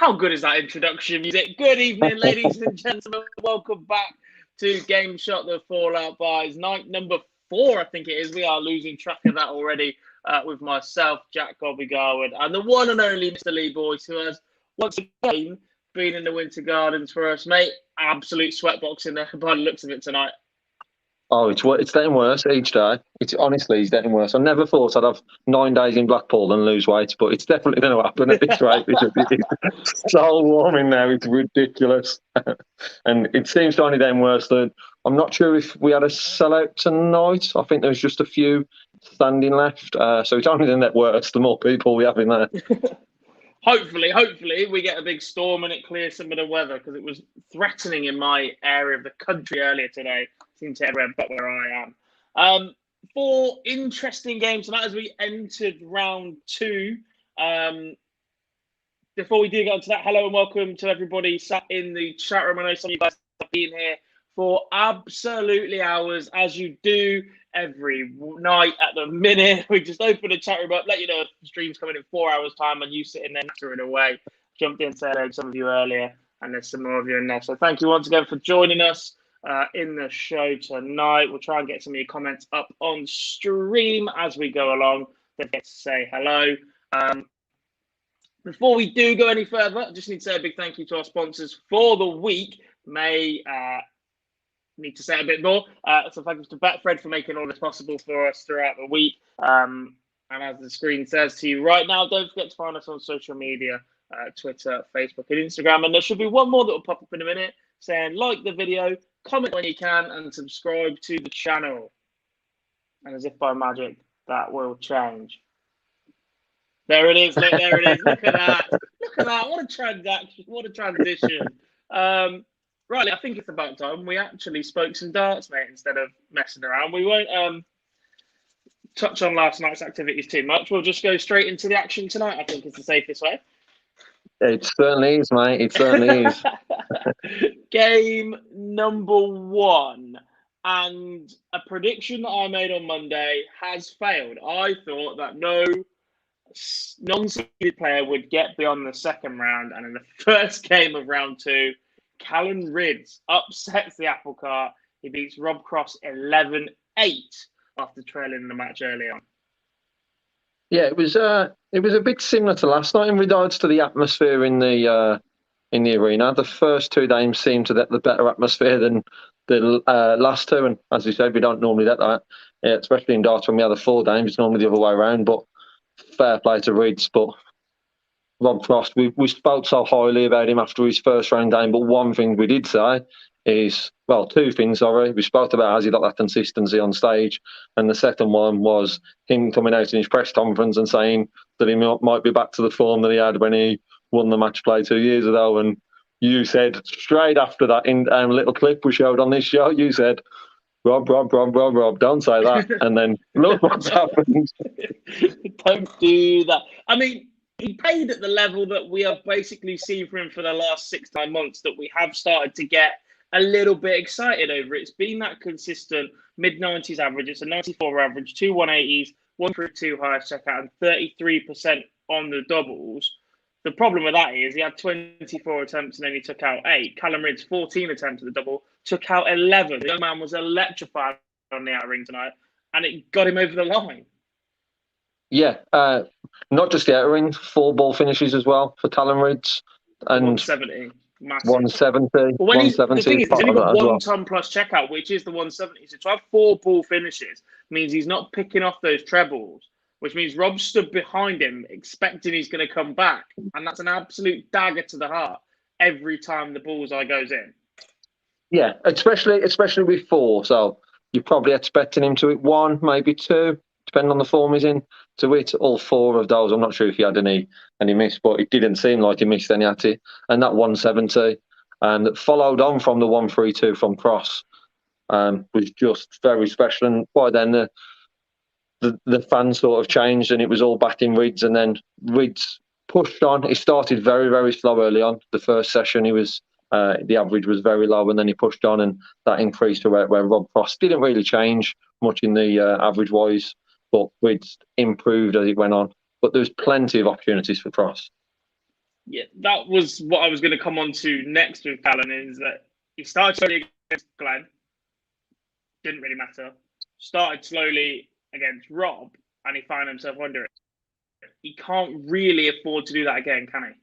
How good is that introduction music? Good evening, ladies and gentlemen. Welcome back to Game Shot, the Fallout Buys. Night number 4, I think it is. We are losing track of that already with myself, Jack Garwood, and the one and only Mr. Lee Boyce, who has once again been in the Winter Gardens for us, mate. Absolute sweatbox in there by the looks of it tonight. Oh, it's getting worse each day. It's getting worse. I never thought I'd have 9 days in Blackpool and lose weight, but it's definitely going to happen at this rate because it's so warm in there. It's ridiculous. And it seems to only getting worse. I'm not sure if we had a sellout tonight. I think there's just a few standing left. So it's only going to get worse the more people we have in there. Hopefully we get a big storm and it clears some of the weather, because it was threatening in my area of the country earlier today. Seems to everywhere but where I am. 4 interesting games tonight as we entered round 2. Before we do get into that, hello and welcome to everybody sat in the chat room. I know some of you guys have been here for absolutely hours, as you do every night at the minute. We just open the chat room up, let you know if the stream's coming in 4 hours time and you sitting there nattering away. Jumped in, said hello to some of you earlier, and there's some more of you in there. So thank you once again for joining us in the show tonight. We'll try and get some of your comments up on stream as we go along. Don't forget to say hello. Before we do go any further, I just need to say a big thank you to our sponsors for the week. Need to say a bit more. So thank you to Betfred for making all this possible for us throughout the week. And as the screen says to you right now, don't forget to find us on social media, Twitter, Facebook, and Instagram. And there should be one more that will pop up in a minute saying like the video, comment when you can, and subscribe to the channel. And as if by magic, that will change. There it is. Look, there it is. Look at that. Look at that. What a transaction. What a transition. Right, I think it's about time we actually spoke some darts, mate, instead of messing around. We won't touch on last night's activities too much. We'll just go straight into the action tonight, I think is the safest way. It certainly is, mate. It certainly is. Game number 1. And a prediction that I made on Monday has failed. I thought that no non-seeded player would get beyond the second round. And in the first game of round 2, Callum upsets the apple cart. He beats Rob Cross 11-8 after trailing the match early on. Yeah, it was a bit similar to last night in regards to the atmosphere in the arena. The first 2 games seemed to get the better atmosphere than the last 2, and as we said, we don't normally get that, especially in darts when we have the 4 games. It's normally the other way around. But fair play to Rids, but Rob Frost, we spoke so highly about him after his first round game, but one thing we did say is, well, 2 things, sorry. We spoke about has he got that consistency on stage, and the second one was him coming out in his press conference and saying that he might be back to the form that he had when he won the match play 2 years ago. And you said straight after that, in a little clip we showed on this show, you said, Rob, don't say that. And then look what's happened. Don't do that. I mean, he played at the level that we have basically seen from him for the last 6 to 9 months, that we have started to get a little bit excited over. It's been that consistent mid-90s average. It's a 94 average, 2 180s, 132 highest checkout, and 33% on the doubles. The problem with that is he had 24 attempts and then he took out 8. Callum Rids, 14 attempts at the double, took out 11. The young man was electrified on the outer ring tonight, and it got him over the line. Yeah, not just the outer ring, 4 ball finishes as well for Callum Rids. And 170. Massive. 170. Well, the thing is, he's only got 1 ton plus checkout, which is the 170. So to have 4 ball finishes means he's not picking off those trebles, which means Rob stood behind him expecting he's going to come back. And that's an absolute dagger to the heart every time the bullseye goes in. Yeah, especially with 4. So you're probably expecting him to hit 1, maybe 2, depending on the form he's in. To hit all 4 of those, I'm not sure if he had any miss, but it didn't seem like he missed any at it. And that 170, and followed on from the 132 from Cross, was just very special. And by then the fans sort of changed, and it was all back in Rids. And then Rids pushed on. He started very, very slow early on. The first session, he was the average was very low, and then he pushed on, and that increased to where Rob Cross didn't really change much in the average wise. But Rids improved as it went on. But there was plenty of opportunities for Cross. Yeah, that was what I was going to come on to next with Callum, is that he started slowly against Glen, didn't really matter. Started slowly against Rob, and he found himself under it. He can't really afford to do that again, can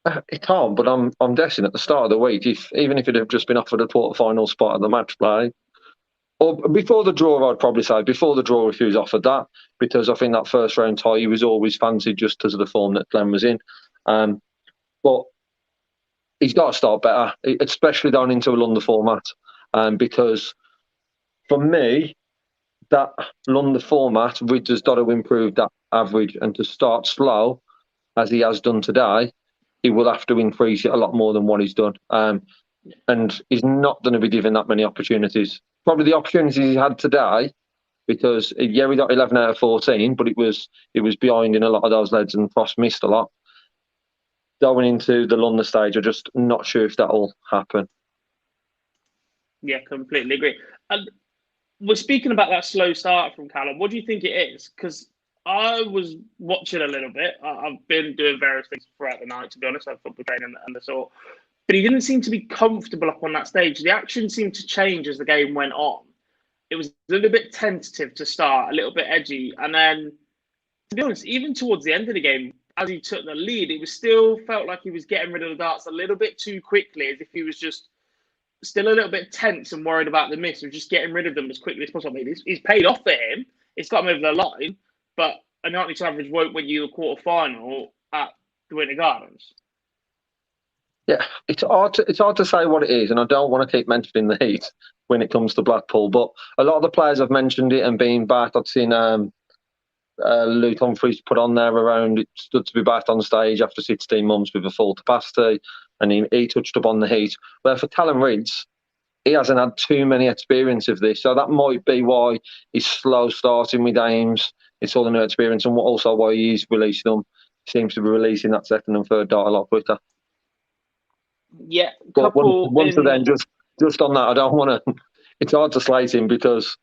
he? He can't, but I'm guessing at the start of the week, even if he'd have just been offered a quarter-final spot at the match play, or before the draw, I'd probably say before the draw, if he was offered that, because I think that first round tie he was always fancied just because of the form that Glen was in. But he's got to start better, especially down into a London format, because for me, that London format, Ridge has got to improve that average, and to start slow, as he has done today, he will have to increase it a lot more than what he's done. And he's not going to be given that many opportunities. Probably the opportunities he had today, because yeah, we got 11 out of 14, but it was behind in a lot of those leads, and Frost missed a lot. Going into the London stage, I'm just not sure if that'll happen. Yeah, completely agree. And we're speaking about that slow start from Callum. What do you think it is? Because I was watching a little bit. I've been doing various things throughout the night, to be honest. I've football training and the sort. But he didn't seem to be comfortable up on that stage. The action seemed to change as the game went on. It was a little bit tentative to start, a little bit edgy. And then, to be honest, even towards the end of the game, as he took the lead, it was still felt like he was getting rid of the darts a little bit too quickly, as if he was just still a little bit tense and worried about the miss, and just getting rid of them as quickly as possible. I mean, he's paid off for him. It's got him over the line, but a 92 average won't win you a quarter final at the Winter Gardens. Yeah, it's hard to say what it is, and I don't want to keep mentioning the heat when it comes to Blackpool, but a lot of the players have mentioned it and being back. I've seen Luke Humphries put on there around it's good to be back on stage after 16 months with a full capacity, and he touched upon the heat. Where for Callum Reeds, he hasn't had too many experience of this, so that might be why he's slow starting with games. It's all a new experience, and also why he's releasing them. He seems to be releasing that second and third dart a lot quicker. Yeah, but once again, just on that, I don't want to. It's hard to slate him, because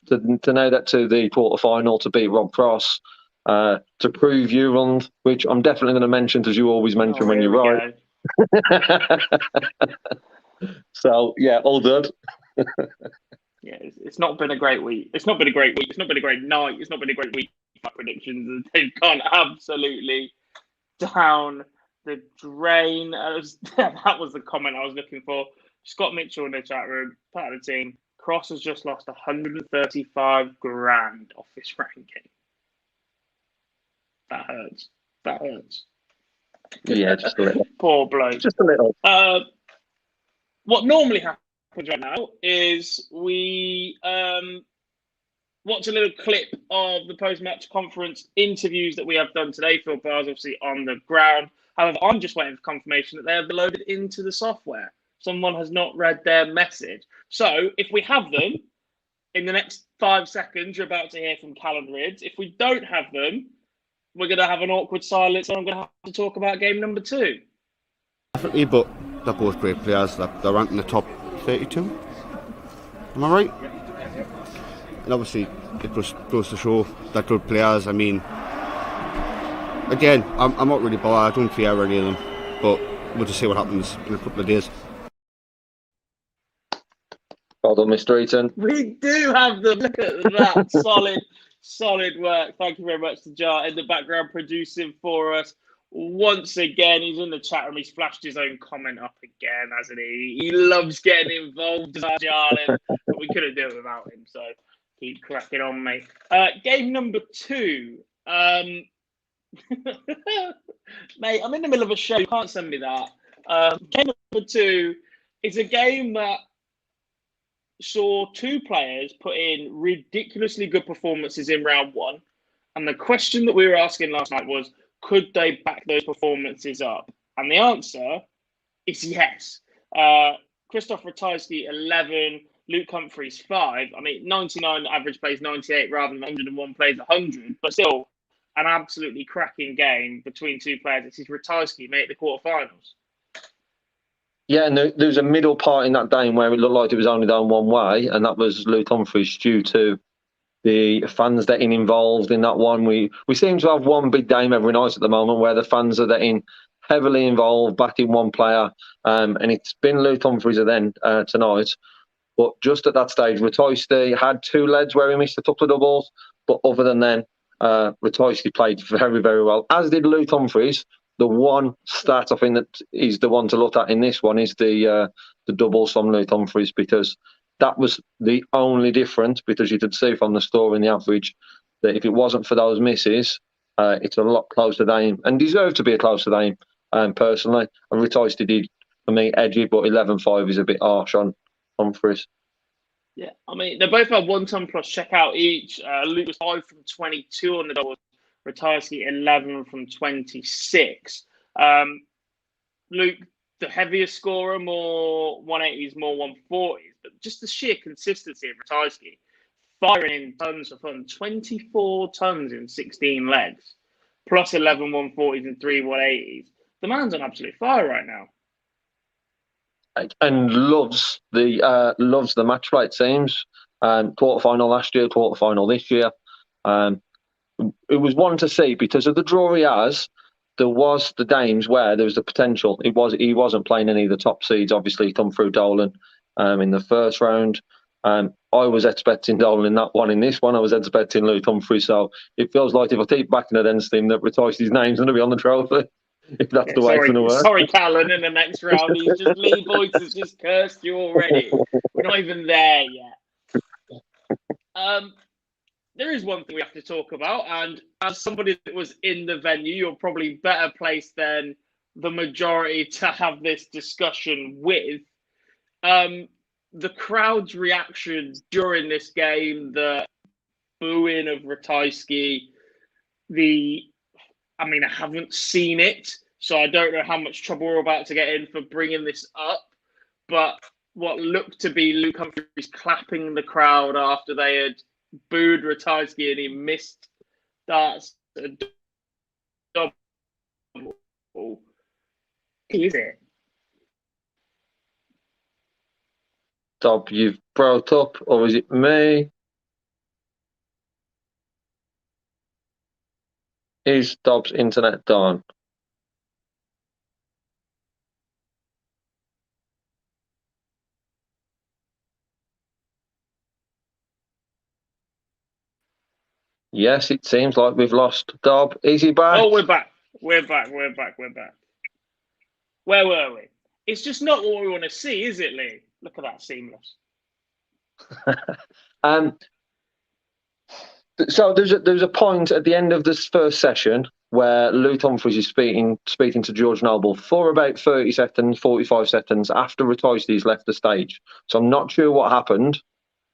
to know that to the quarter final, to beat Rob Cross, to prove you wrong, which I'm definitely going to mention, as you always mention when you're right. So yeah, all good. Yeah, it's not been a great week. It's not been a great week. It's not been a great night. It's not been a great week for predictions. They've gone absolutely down the drain. That was the comment I was looking for. Scott Mitchell in the chat room, part of the team. Cross has just lost 135 grand off his ranking. That hurts. That hurts. Yeah, just a little. Poor bloke. Just a little. What normally happens right now is we watch a little clip of the post-match conference interviews that we have done today. Phil Barr's obviously on the ground. However, I'm just waiting for confirmation that they have been loaded into the software. Someone has not read their message. So if we have them in the next 5 seconds, you're about to hear from Callum Ridge. If we don't have them, we're going to have an awkward silence, and I'm going to have to talk about game number 2. Definitely, but they're both great players. They're ranked in the top 32. Am I right? And obviously, it just goes to show they're good players. I mean, again, I'm not really bothered. I don't fear any of them, but we'll just see what happens in a couple of days. Well done, Mr. Eaton. We do have them. Look at that. solid work. Thank you very much to Jar in the background producing for us. Once again, he's in the chat room. He's flashed his own comment up again, hasn't he? He loves getting involved, Jarlin, but we couldn't do it without him. So keep cracking on, mate. Game number 2. Mate, I'm in the middle of a show. You can't send me that. Game number 2 is a game that saw 2 players put in ridiculously good performances in round 1. And the question that we were asking last night was, could they back those performances up? And the answer is yes. Christoph Ratajski, 11. Luke Humphries, 5. I mean, 99 average plays 98 rather than 101 plays 100. But still, an absolutely cracking game between 2 players. This is Ratajski made the quarterfinals. Yeah, and there was a middle part in that game where it looked like it was only down one way, and that was Luke Humphries due to the fans getting involved in that one. We seem to have one big game every night at the moment where the fans are getting heavily involved, backing one player, and it's been Luke Humphries then tonight. But just at that stage, Ratoiste had 2 legs where he missed a couple of doubles, but other than then, Ratoiste played very, very well, as did Luke Humphries. The one stat I think that is the one to look at in this one is the doubles from Luke Humphries, because that was the only difference, because you could see from the score in the average that if it wasn't for those misses, it's a lot closer game and deserved to be a closer game, personally. And Ratoiste did, for me, edgy, but 11-5 is a bit harsh on Humphries. Yeah, I mean, they both had 1 ton plus checkout each. Luke was 5 from 22 on the doubles, Ratoiste 11 from 26. Luke, the heavier scorer, more 180s, more 140s, but just the sheer consistency of Ratoiste, firing in tons of fun, 24 tons in 16 legs, plus 11 140s and 3 180s. The man's on absolute fire right now. And loves the match play, it seems. Quarterfinal last year, quarterfinal this year. It was one to see because of the draw he has. There was the games where there was the potential. He wasn't playing any of the top seeds. Obviously, come through Dolan in the first round. I was expecting Dolan in that one. In this one, I was expecting Luke Humphries. So it feels like if I keep backing against him, that Ratoiste's name's going to be on the trophy. If that's the way it's going to work. Sorry, Callum, in the next round. Lee Boyce has just cursed you already. We're not even there yet. There is one thing we have to talk about, and as somebody that was in the venue, you're probably better placed than the majority to have this discussion with. The crowd's reaction during this game, the booing of Ratoiste, I haven't seen it, so I don't know how much trouble we're about to get in for bringing this up. But what looked to be Luke Humphries clapping the crowd after they had booed Ratoiste and he missed darts a double. Is it? Dob, you've brought up, or is it me? Is Dob's internet gone? Yes, it seems like we've lost Dob. Is he back? Oh, we're back. We're back. Where were we? It's just not what we want to see, is it, Lee? Look at that, seamless. So there's a point at the end of this first session where Luke Humphries is speaking to George Noble for about 30 seconds, 45 seconds after Ratoiste's left the stage. So I'm not sure what happened.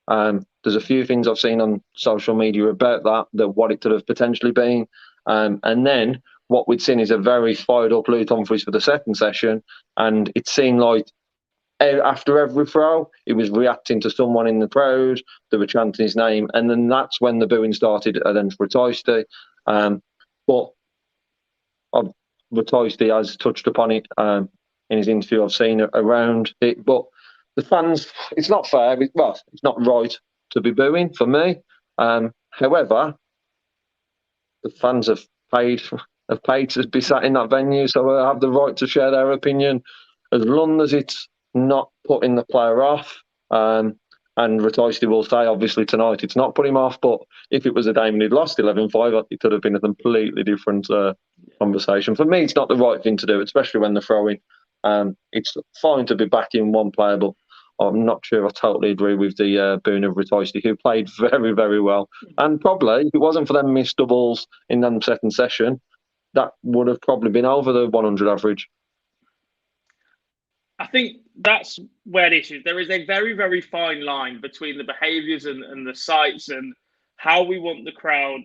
There's a few things I've seen on social media about that what it could have potentially been. And then what we'd seen is a very fired up Luke Humphries for the second session. And it seemed like after every throw, he was reacting to someone in the crowd. They were chanting his name. And then that's when the booing started against Ratoiste. But Ratoiste has touched upon it in his interview. I've seen it around it. But the fans, it's not fair. It's not right to be booing for me. However, the fans have paid to be sat in that venue, so I have the right to share their opinion, as long as it's not putting the player off. And Ratoiste will say, obviously, tonight it's not put him off, but if it was a game and he'd lost 11-5, it could have been a completely different conversation. For me, it's not the right thing to do, especially when they're throwing. It's fine to be backing one player, but I'm not sure I totally agree with the boon of Ratoiste, who played very, very well. And probably, if it wasn't for them missed doubles in the second session, that would have probably been over the 100 average. I think that's where it is. There is a very, very fine line between the behaviours and the sights and how we want the crowd,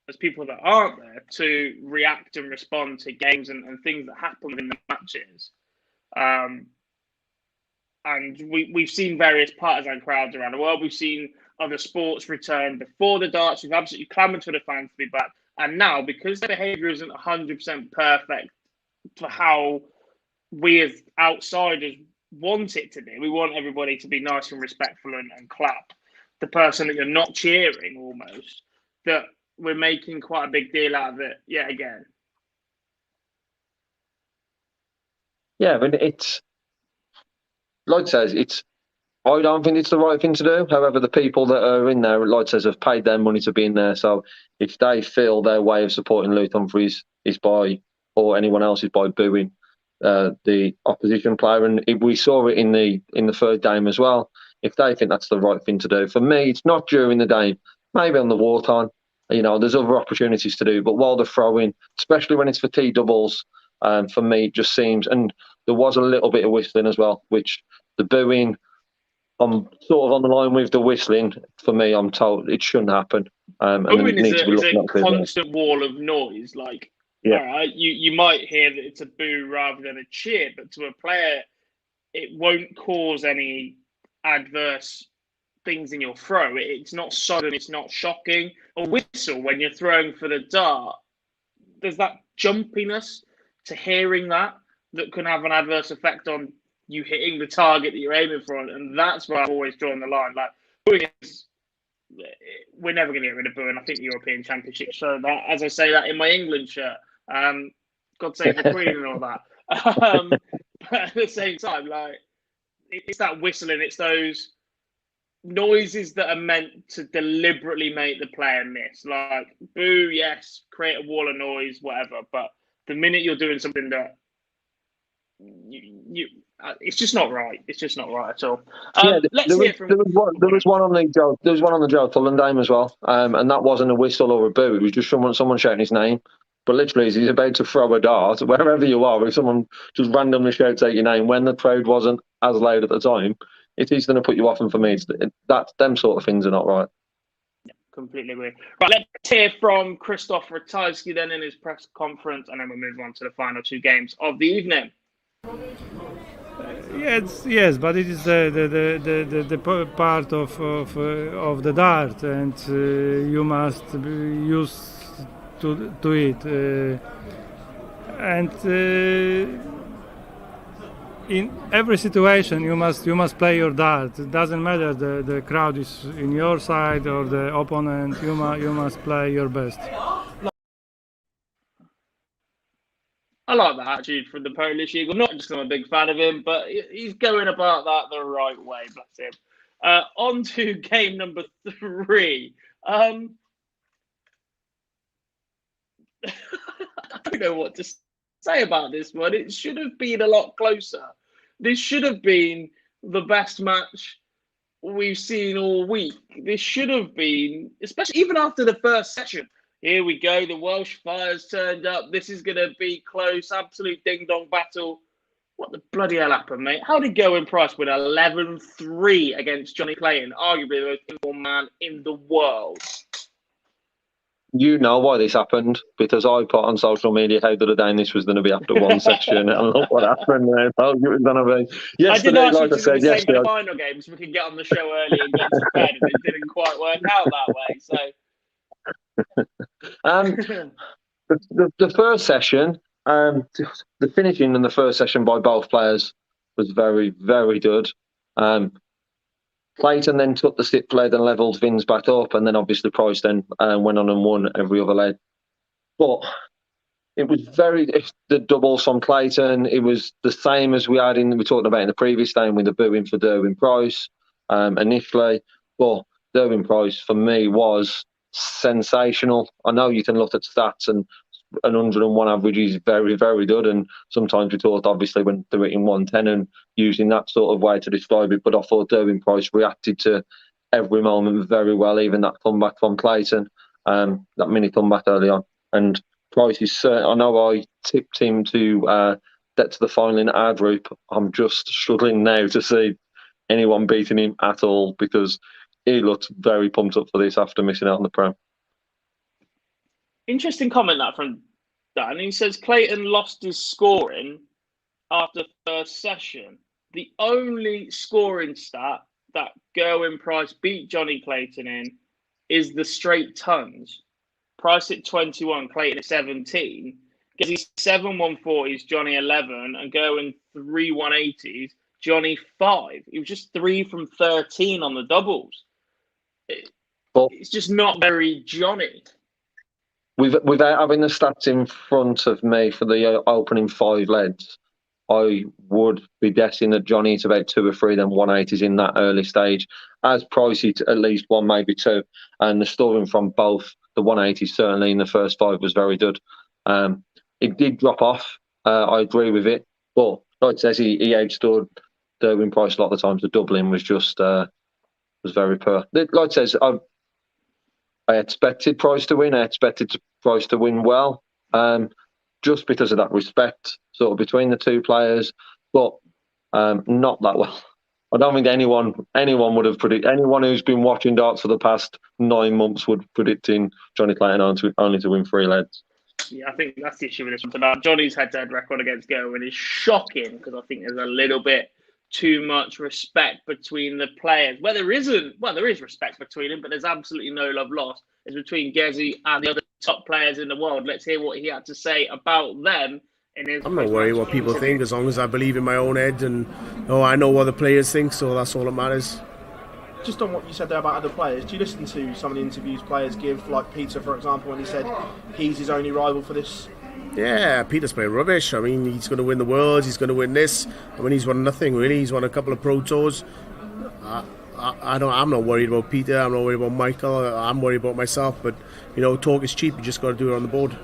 as people that aren't there, to react and respond to games and things that happen in the matches. And we've seen various partisan crowds around the world. We've seen other sports return before the darts. We've absolutely clamoured for the fans to be back. And now, because the behaviour isn't 100% perfect for how we as outsiders want it to be, we want everybody to be nice and respectful and clap. the person that you're not cheering almost, that we're making quite a big deal out of it yet again. Yeah, but it's like it says, I don't think it's the right thing to do. However, the people that are in there, like it says, have paid their money to be in there. So if they feel their way of supporting Luke Humphries is by, or anyone else is by booing the opposition player, and we saw it in the third game as well. If they think that's the right thing to do, for me, it's not during the game. Maybe on the wartime. There's other opportunities to do, but while they're throwing, especially when it's for T doubles, for me, it just seems, and there was a little bit of whistling as well, which the booing, I'm sort of on the line with the whistling. For me, I'm told it shouldn't happen. Booing is a constant wall of noise. Like, yeah. All right, you might hear that it's a boo rather than a cheer, but to a player, it won't cause any adverse things in your throw. It's not sudden, it's not shocking. A whistle when you're throwing for the dart, there's that jumpiness to hearing that can have an adverse effect on you hitting the target that you're aiming for, and that's where I've always drawn the line. Like, booing is, we're never going to get rid of booing. I think the European Championship showed that, as I say that in my England shirt. God save the Queen and all that. But at the same time, like, it's that whistling. It's those noises that are meant to deliberately make the player miss. Like, boo, yes, create a wall of noise, whatever. But the minute you're doing something that it's just not right. It's just not right at all. Let's hear from. There was one on the Joe Cullen game as well, and that wasn't a whistle or a boo. It was just someone shouting his name. But literally, as he's about to throw a dart, wherever you are, if someone just randomly shouts out your name when the crowd wasn't as loud at the time, it is going to put you off. And for me, that them sort of things are not right. Yeah, completely agree. Right, let's hear from Krzysztof Ratajski then in his press conference, and then we'll move on to the final two games of the evening. Yes, but it is the part of the dart, and you must be used to it. In every situation, you must play your dart. It doesn't matter the crowd is in your side or the opponent. You must play your best. I like that attitude from the Polish Eagle. Not just I'm a big fan of him, but he's going about that the right way, bless him. On to game number 3. I don't know what to say about this one. It should have been a lot closer. This should have been the best match we've seen all week. This should have been, especially even after the first session. Here we go. The Welsh Fire's turned up. This is going to be close. Absolute ding-dong battle. What the bloody hell happened, mate? How did Gerwen Price win 11-3 against Johnny Clayton, arguably the most informed man in the world? You know why this happened, because I put on social media how the other day this was going to be after one section, and look what happened there. I told you it was going to be. Yesterday, I did ask like you I said, yesterday. The final game so we could get on the show early and get to bed, and it didn't quite work out that way. So, the first session, the finishing in the first session by both players was very, very good. Clayton then took the sixth lead and levelled Vin's back up, and then obviously Price then went on and won every other lead. But it was the doubles from Clayton. It was the same as we talked about in the previous game with the booing for Gerwen Price initially. But Gerwen Price for me was sensational. I know you can look at stats, and an 101 average is very, very good. And sometimes we thought, obviously, when they're hitting 110 and using that sort of way to describe it. But I thought Gerwen Price reacted to every moment very well, even that comeback from Clayton, that mini comeback early on. And Price is certain. I know I tipped him to get to the final in our group. I'm just struggling now to see anyone beating him at all, because he looks very pumped up for this after missing out on the Prem. Interesting comment that from Dan. He says Clayton lost his scoring after first session. The only scoring stat that Gerwen Price beat Johnny Clayton in is the straight tons. Price at 21, Clayton at 17. Gets his 7 140s, Johnny 11, and Gerwen 3 180s, Johnny 5. He was just 3 from 13 on the doubles. It's just not very Johnny. Without having the stats in front of me for the opening 5 legs, I would be guessing that Johnny is about 2 or 3 then 180s in that early stage. As Pricey to at least 1, maybe 2. And the scoring from both the 180s, certainly in the first 5, was very good. It did drop off. I agree with it. But like it says, he outstood Gerwen Price a lot of the times. The doubling was just was very poor. Like it says, I expected Price to win. I expected Price to win well. Just because of that respect sort of between the two players, but not that well. I don't think anyone would have predicted. Anyone who's been watching darts for the past 9 months would predicting Johnny Clayton only to win 3 legs. Yeah, I think that's the issue with this one. About Johnny's head-to-head record against Gerwen is shocking because I think there's a little bit too much respect between the players. Where there isn't, well, there is respect between them, but there's absolutely no love lost. It's between Gezi and the other top players in the world. Let's hear what he had to say about them. I'm not worried what people think as long as I believe in my own head and I know what the players think, so that's all that matters. Just on what you said there about other players, do you listen to some of the interviews players give, like Peter, for example, when he said he's his only rival for this? Yeah, Peter's playing rubbish. I mean, he's going to win the Worlds, he's going to win this. I mean, he's won nothing really. He's won a couple of Pro Tours. I'm not worried about Peter. I'm not worried about Michael. I'm worried about myself. But talk is cheap. You just got to do it on the board.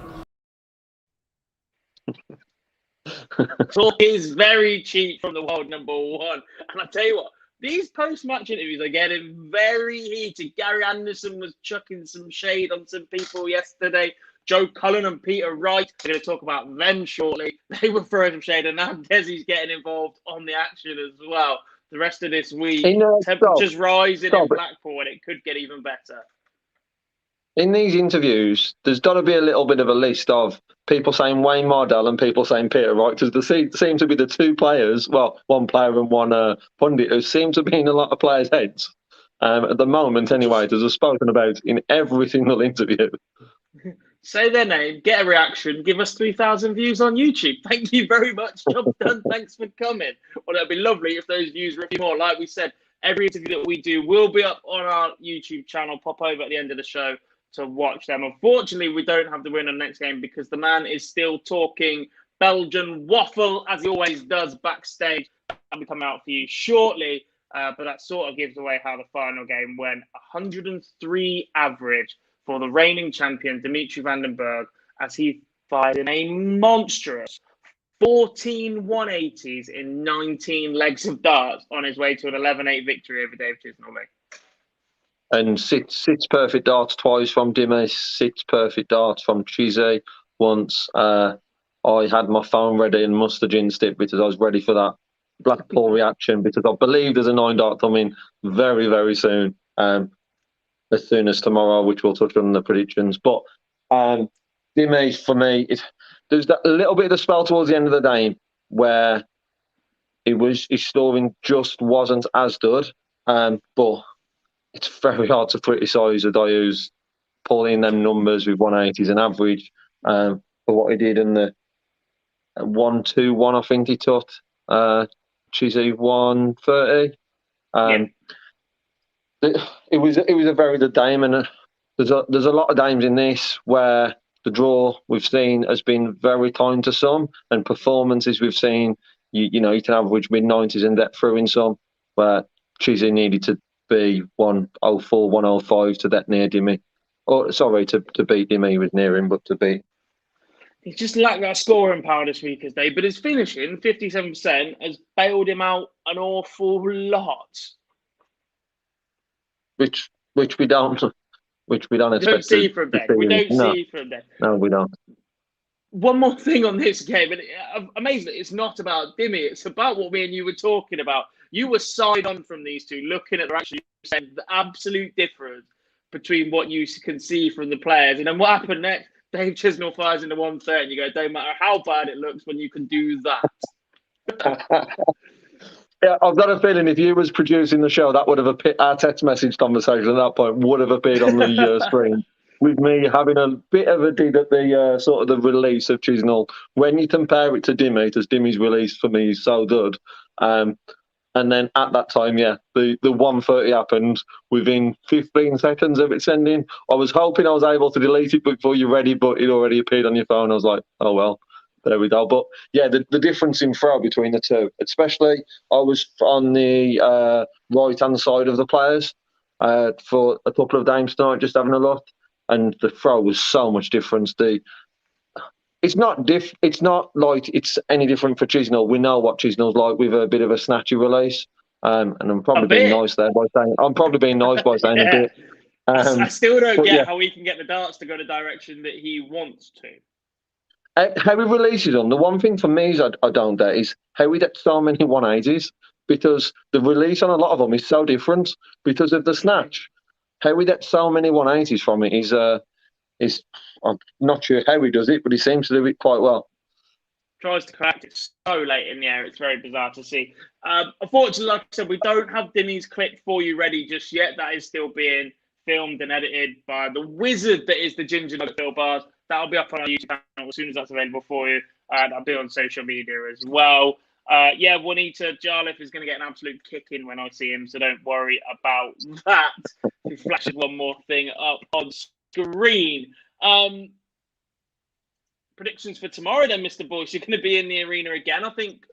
Talk is very cheap from the world number 1. And I tell you what, these post-match interviews are getting very heated. Gary Anderson was chucking some shade on some people yesterday. Joe Cullen and Peter Wright, we're going to talk about them shortly. They were throwing some shade, and now Desi's getting involved on the action as well. The rest of this week, temperatures rising in Blackpool, and it could get even better. In these interviews, there's got to be a little bit of a list of people saying Wayne Mardell and people saying Peter Wright, because there seem to be the 2 players, well, 1 player and 1 pundit, who seem to be in a lot of players' heads. At the moment, anyway, there's spoken about in every single interview. Say their name, get a reaction, give us 3,000 views on YouTube. Thank you very much. Job done. Thanks for coming. Well, it'd be lovely if those views were a few more. Like we said, every interview that we do will be up on our YouTube channel. Pop over at the end of the show to watch them. Unfortunately, we don't have the winner next game because the man is still talking Belgian waffle, as he always does backstage. That'll be coming out for you shortly. But that sort of gives away how the final game went. 103 average for the reigning champion, Dimitri van den Berg, as he fired in a monstrous 14 180s in 19 legs of darts on his way to an 11-8 victory over Dave Chisnall. And six perfect darts twice from Dimmy, 6 perfect darts from Chizzy once. I had my phone ready and must have jinsed it because I was ready for that Blackpool reaction, because I believe there's a 9-dart coming very, very soon. As soon as tomorrow, which we'll touch on the predictions. But Dimmy, for me, there's that little bit of the spell towards the end of the game where his scoring just wasn't as good. But it's very hard to criticise a guy who's pulling them numbers with 180s and average for what he did in the 1-2-1. I think he took Chizzy 130. It was a very good game, and there's a lot of games in this where the draw we've seen has been very kind to some, and performances we've seen, you can average mid-90s and get through in some, where Chizzy needed to be 104, 105 to that near Dimmy. Or sorry, to beat Dimmy. He was near him, but to beat. He just lacked that scoring power this week, but his finishing, 57%, has bailed him out an awful lot. Which we don't expect. We don't see from them. No, we don't. One more thing on this game, and amazingly, it's not about Dimmy. It's about what me and you were talking about. You were side on from these two, looking at the absolute difference between what you can see from the players. And then what happened next? Dave Chisnall fires into 130, and you go, don't matter how bad it looks when you can do that. Yeah, I've got a feeling if you was producing the show, that would have appeared, our text message conversation at that point would have appeared on the screen, with me having a bit of a dig at the sort of the release of Chisnall. When you compare it to Dimmy, because Dimmy's release for me is so good, And then at that time, the 1:30 happened within 15 seconds of it sending. I was hoping I was able to delete it before you're ready, but it already appeared on your phone. I was like, oh, well, there we go. But yeah, the difference in throw between the two, especially I was on the right-hand side of the players for a couple of games tonight, just having a look. And the throw was so much different. It's not like it's any different for Chisnall. We know what Chisnall's like with a bit of a snatchy release. And I'm probably being nice there by saying a bit. I still don't get yeah. how he can get the darts to go the direction that he wants to. How he releases them. The one thing for me is I don't get is how he gets so many 180s, because the release on a lot of them is so different because of the snatch. How we get so many 180s from it is I'm not sure how he does it, but he seems to do it quite well. Tries to correct it so late in the air. It's very bizarre to see. Unfortunately, like I said, we don't have Dinny's clip for you ready just yet. That is still being filmed and edited by the wizard that is the Ginger Nugget Phil Bars. That'll be up on our YouTube channel as soon as that's available for you. That'll be on social media as well. Juanita Jarliffe is going to get an absolute kick in when I see him, so don't worry about that. We flashed one more thing up on screen. Predictions for tomorrow then, Mr. Boyce. You're going to be in the arena again. I think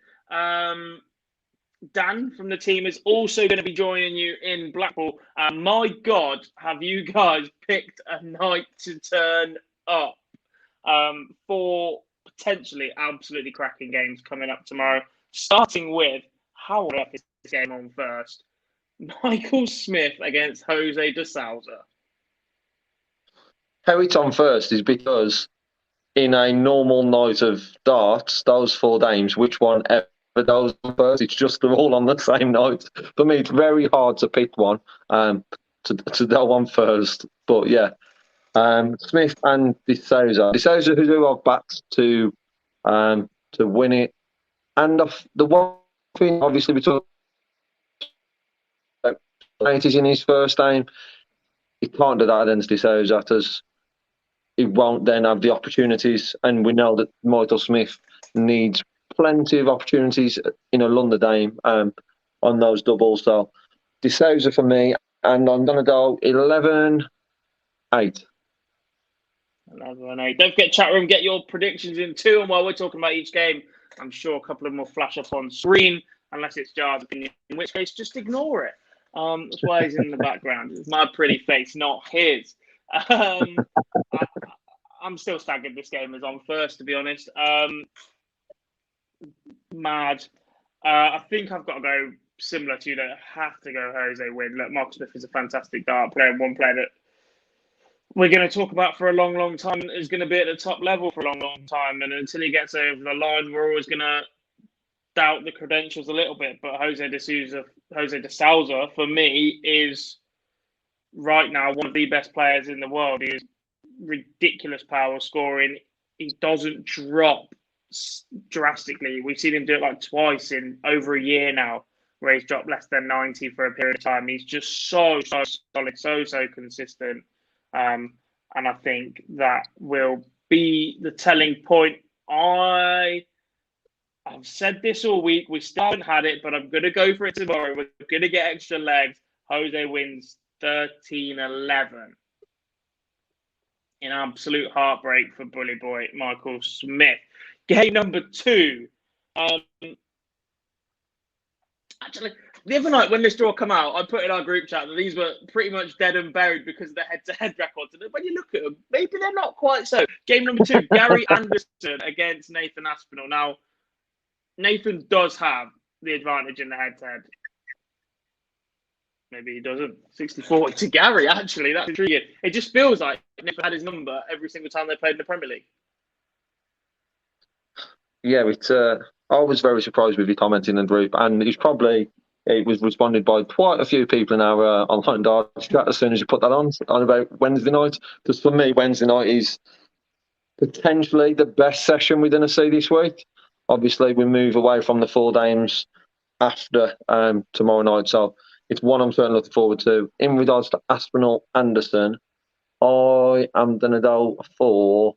Dan from the team is also going to be joining you in Blackpool. My God, have you guys picked a night to turn up for potentially absolutely cracking games coming up tomorrow, starting with, how on earth is this game on first? Michael Smith against Jose de Souza. How it's on first is because in a normal night of darts, those 4 games, which one ever goes first? It's just they're all on the same night. For me, it's very hard to pick one to go on first. But yeah, Smith and De Souza. De Souza, who I've backed to win it. And the one thing, obviously, we talked about 80s in his first game. He can't do that against De Souza, as he won't then have the opportunities. And we know that Michael Smith needs plenty of opportunities in a London game on those doubles. So De Souza for me, and I'm going to go 11-8. 11-8. Don't forget, chat room, get your predictions in too. And while we're talking about each game, I'm sure a couple of them will flash up on screen, unless it's Jar's opinion, in which case just ignore it. That's why he's in the background. It's my pretty face, not his. I'm still staggered this game is on first, to be honest. Mad. I think I've got to go similar to you. I have to go Jose win. Look, Mark Smith is a fantastic dart player, and one player that we're going to talk about for a long, long time, is going to be at the top level for a long, long time. And until he gets over the line, we're always going to doubt the credentials a little bit. But Jose de Souza, for me, is right now one of the best players in the world. He is ridiculous power scoring. He doesn't drop drastically. We've seen him do it like twice in over a year now, where he's dropped less than 90 for a period of time. He's just so solid, so consistent. And I think that will be the telling point. I've said this all week. We still haven't had it, but I'm going to go for it tomorrow. We're going to get extra legs. Jose wins 13-11. In absolute heartbreak for Bully Boy Michael Smith. Game number 2. Actually, the other night when this draw come out, I put in our group chat that these were pretty much dead and buried because of the head-to-head records. And when you look at them, maybe they're not quite so. Game number 2, Gary Anderson against Nathan Aspinall. Now, Nathan does have the advantage in the head-to-head. Maybe he doesn't. 60-40 to Gary, actually. That's intriguing. It just feels like Nathan had his number every single time they played in the Premier League. Yeah, I was very surprised with your comment in the group, and it was responded by quite a few people in our online darts chat as soon as you put that on about Wednesday night. Because for me, Wednesday night is potentially the best session we're going to see this week. Obviously, we move away from the 4 games after tomorrow night, so it's one I'm certainly looking forward to. In regards to Aspinall Anderson, I am going to go for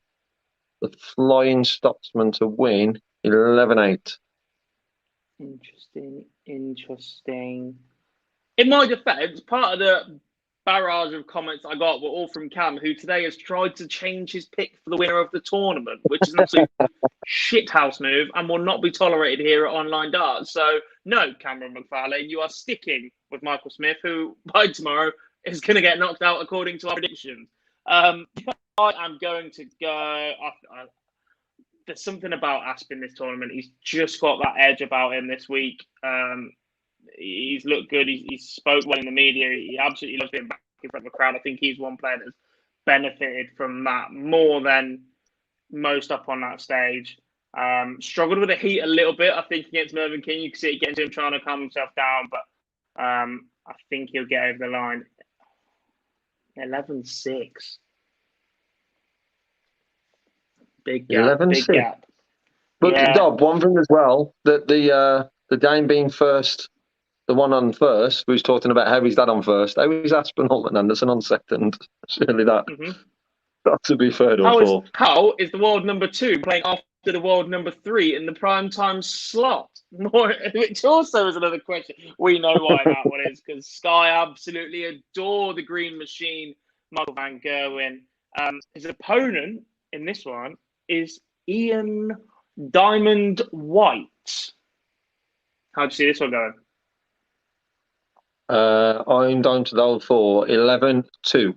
the Flying Scotsman to win 11-8. Interesting. In my defence, part of the barrage of comments I got were all from Cam, who today has tried to change his pick for the winner of the tournament, which is an absolute shithouse move and will not be tolerated here at Online Darts. So, no, Cameron McFarlane, you are sticking with Michael Smith, who by tomorrow is going to get knocked out according to our predictions. I am going to go. There's something about Aspin this tournament. He's just got that edge about him this week. He's looked good. He spoke well in the media. He absolutely loves being back in front of the crowd. I think he's one player that's benefited from that more than most up on that stage. Struggled with the heat a little bit, I think, against Mervyn King. You can see it getting to him trying to calm himself down, but I think he'll get over the line. 11-6. Big gap. 11-6. Big gap. But Yeah. Dob, one thing as well, that the Dane being first, the one on first, we was talking about how he's that on first. How is Aspinall and Anderson on second? Surely that got to be third or fourth. How is the world number 2 playing after the world number 3 in the prime time slot? Which also is another question. We know why that one is, because Sky absolutely adore the green machine, Michael van Gerwen. His opponent in this one is Ian Diamond White. How do you see this one going? I'm down to the old 11-2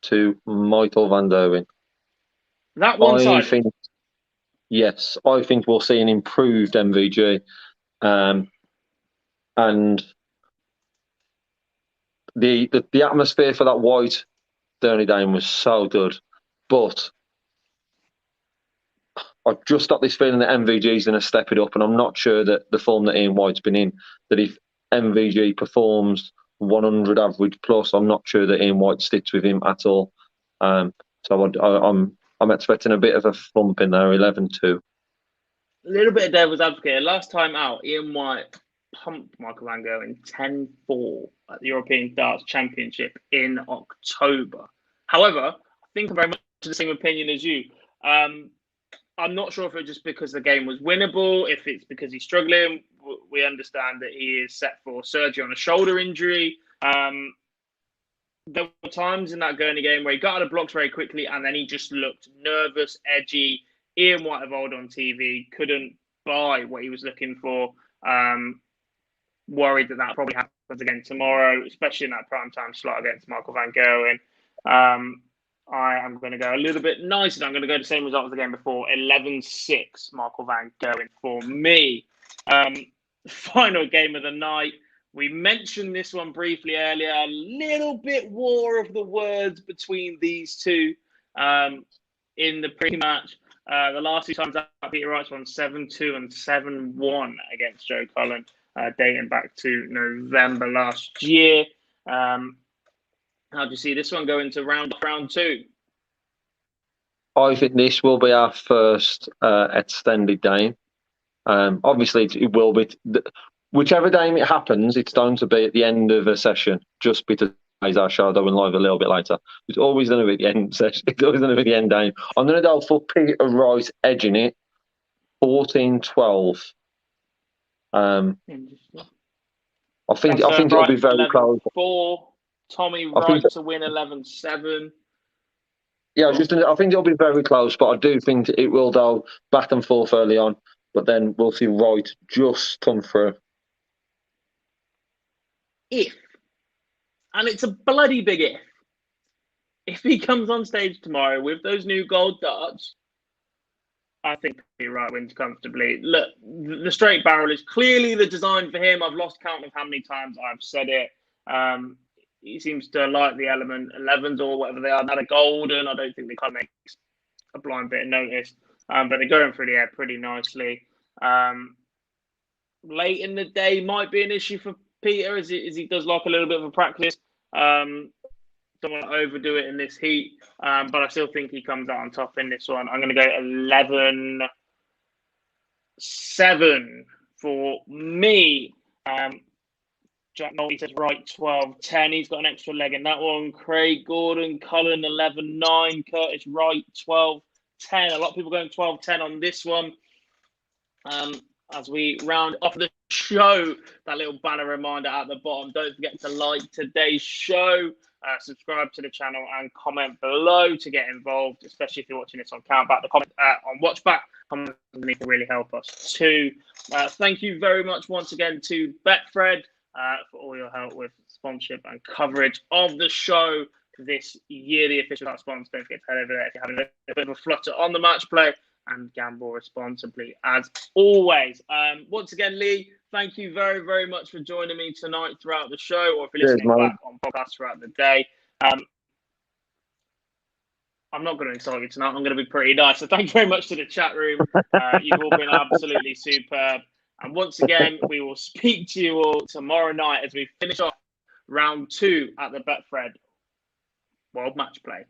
to Michael van Gerwen. That one-sided? Yes, I think we'll see an improved MVG. And the atmosphere for that White Derny Dane was so good. But I've just got this feeling that MVG's going to step it up, and I'm not sure that the form that Ian White's been in, that if MVG performs 100 average plus, I'm not sure that Ian White sticks with him at all. So I'm expecting a bit of a thump in there, 11-2. A little bit of devil's advocate. Last time out, Ian White pumped Michael van Gerwen 10-4 at the European Darts Championship in October. However, I think I'm very much the same opinion as you. I'm not sure if it's just because the game was winnable, if it's because he's struggling. We understand that he is set for surgery on a shoulder injury. There were times in that Gurney game where he got out of blocks very quickly and then he just looked nervous, edgy. Ian White of old on TV couldn't buy what he was looking for. Worried that probably happens again tomorrow, especially in that primetime slot against Michael van Gerwen. I am going to go a little bit nicer. I'm going to go the same result as the game before. 11-6, Michael van Gerwen for me. Final game of the night. We mentioned this one briefly earlier. A little bit war of the words between these two in the pre-match. The last 2 times out, Peter Wright's won 7-2 and 7-1 against Joe Cullen, dating back to November last year. How do you see this one going to round 2? I think this will be our first extended game. Obviously, it will be. Whichever game it happens, it's going to be at the end of a session, just because our show going live a little bit later. It's always going to be the end session. It's always going to be the end game. I'm going to go for Peter Wright edging it, 14-12. I think it'll be very close. 4. Tommy Wright to win 11-7. Yeah, I think it'll be very close, but I do think it will go back and forth early on. But then we'll see Wright just come through. If, and it's a bloody big if he comes on stage tomorrow with those new gold darts, I think Peter Wright wins comfortably. Look, the straight barrel is clearly the design for him. I've lost count of how many times I've said it. He seems to like the element 11s or whatever they are. Now they're golden. I don't think they kind of make a blind bit of notice. But they're going through the air pretty nicely. Late in the day might be an issue for Peter as he does like a little bit of a practice. Don't want to overdo it in this heat. But I still think he comes out on top in this one. I'm going to go 11-7 for me. Jack Nolte says Wright 12-10. He's got an extra leg in that one. Craig Gordon, Cullen 11-9. Curtis Wright 12-10. A lot of people going 12-10 on this one. I as we round off the show, that little banner reminder at the bottom. Don't forget to like today's show, subscribe to the channel, and comment below to get involved, especially if you're watching this on Countback. The comment on Watchback, comments will really help us too. Thank you very much once again to Betfred for all your help with sponsorship and coverage of the show this year. The official sponsor. Don't forget to head over there if you're having a bit of a flutter on the match play, and gamble responsibly as always. Once again, Lee, thank you very, very much for joining me tonight throughout the show, or if you're listening back on podcasts throughout the day. I'm not going to insult you tonight. I'm going to be pretty nice. So thank you very much to the chat room. You've all been absolutely superb. And once again, we will speak to you all tomorrow night as we finish off round 2 at the Betfred World Matchplay.